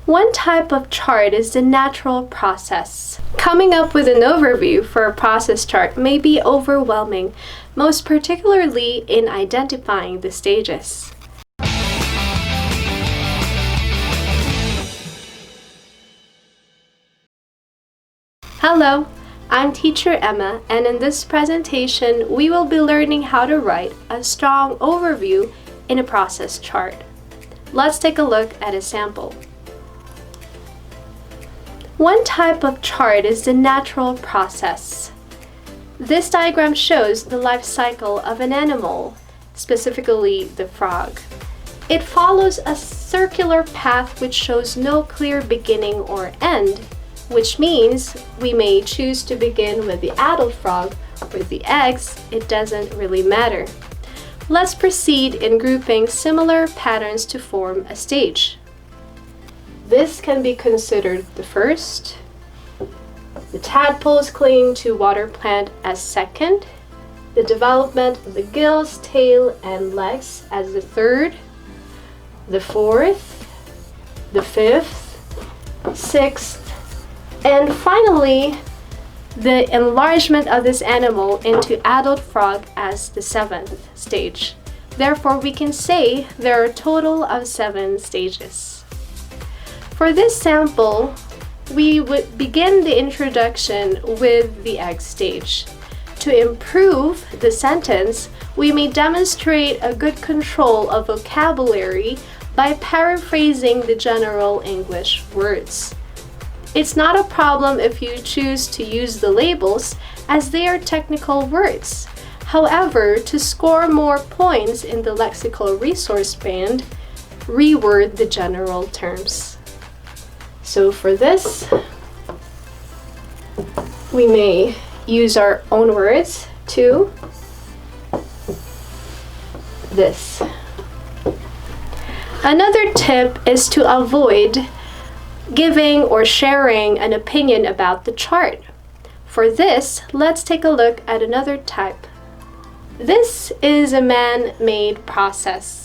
One type of chart is the natural process. Coming up with an overview for a process chart may be overwhelming, most particularly in identifying the stages. Hello, I'm Teacher Emma, and in this presentation, we will be learning how to write a strong overview in a process chart. Let's take a look at a sample. One type of chart is the natural process. This diagram shows the life cycle of an animal, specifically the frog. It follows a circular path which shows no clear beginning or end, which means we may choose to begin with the adult frog or with the eggs. It doesn't really matter. Let's proceed in grouping similar patterns to form a stage. This can be considered the first, the tadpoles clinging to water plant as second, the development of the gills, tail, and legs as the third, the fourth, the fifth, sixth, and finally, the enlargement of this animal into adult frog as the seventh stage. Therefore, we can say there are a total of 7 stages. For this sample, we would begin the introduction with the egg stage. To improve the sentence, we may demonstrate a good control of vocabulary by paraphrasing the general English words. It's not a problem if you choose to use the labels, as they are technical words. However, to score more points in the lexical resource band, reword the general terms. So for this, we may use our own words to this. Another tip is to avoid giving or sharing an opinion about the chart. For this, let's take a look at another type. This is a man-made process.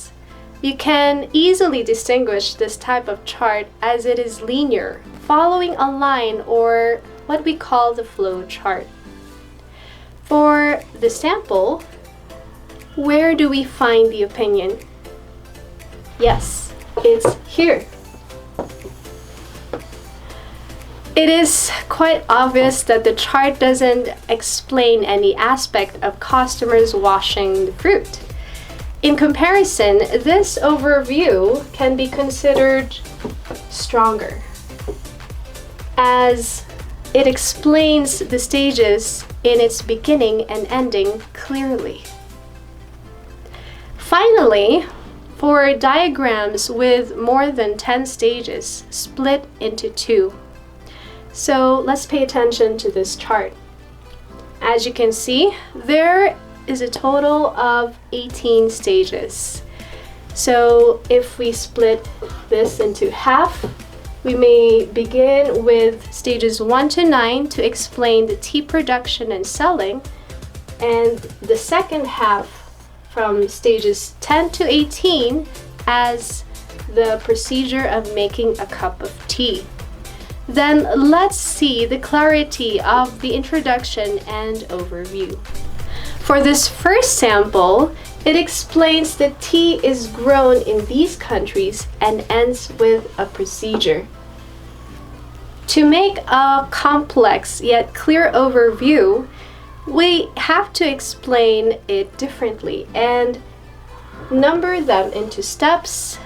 You can easily distinguish this type of chart as it is linear, following a line or what we call the flow chart. For the sample, where do we find the opinion? Yes, it's here. It is quite obvious that the chart doesn't explain any aspect of customers washing the fruit. In comparison, this overview can be considered stronger, as it explains the stages in its beginning and ending clearly. Finally, for diagrams with more than 10 stages, split into 2. So let's pay attention to this chart. As you can see, there is a total of 18 stages. So if we split this into half, we may begin with stages 1 to 9 to explain the tea production and selling, and the second half from stages 10 to 18 as the procedure of making a cup of tea. Then let's see the clarity of the introduction and overview. For this first sample, it explains that tea is grown in these countries and ends with a procedure. To make a complex yet clear overview, we have to explain it differently and number them into steps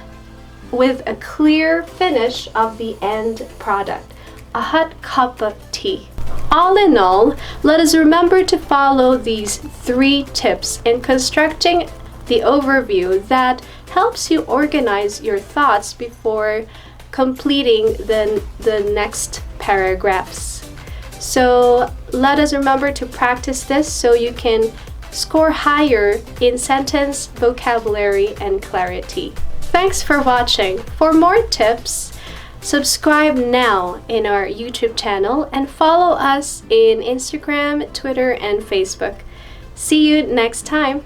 with a clear finish of the end product, a hot cup of tea. All in all, let us remember to follow these 3 tips in constructing the overview that helps you organize your thoughts before completing the next paragraphs. So let us remember to practice this so you can score higher in sentence, vocabulary, and clarity. Thanks for watching. For more tips, subscribe now in our YouTube channel and follow us in Instagram, Twitter, and Facebook. See you next time.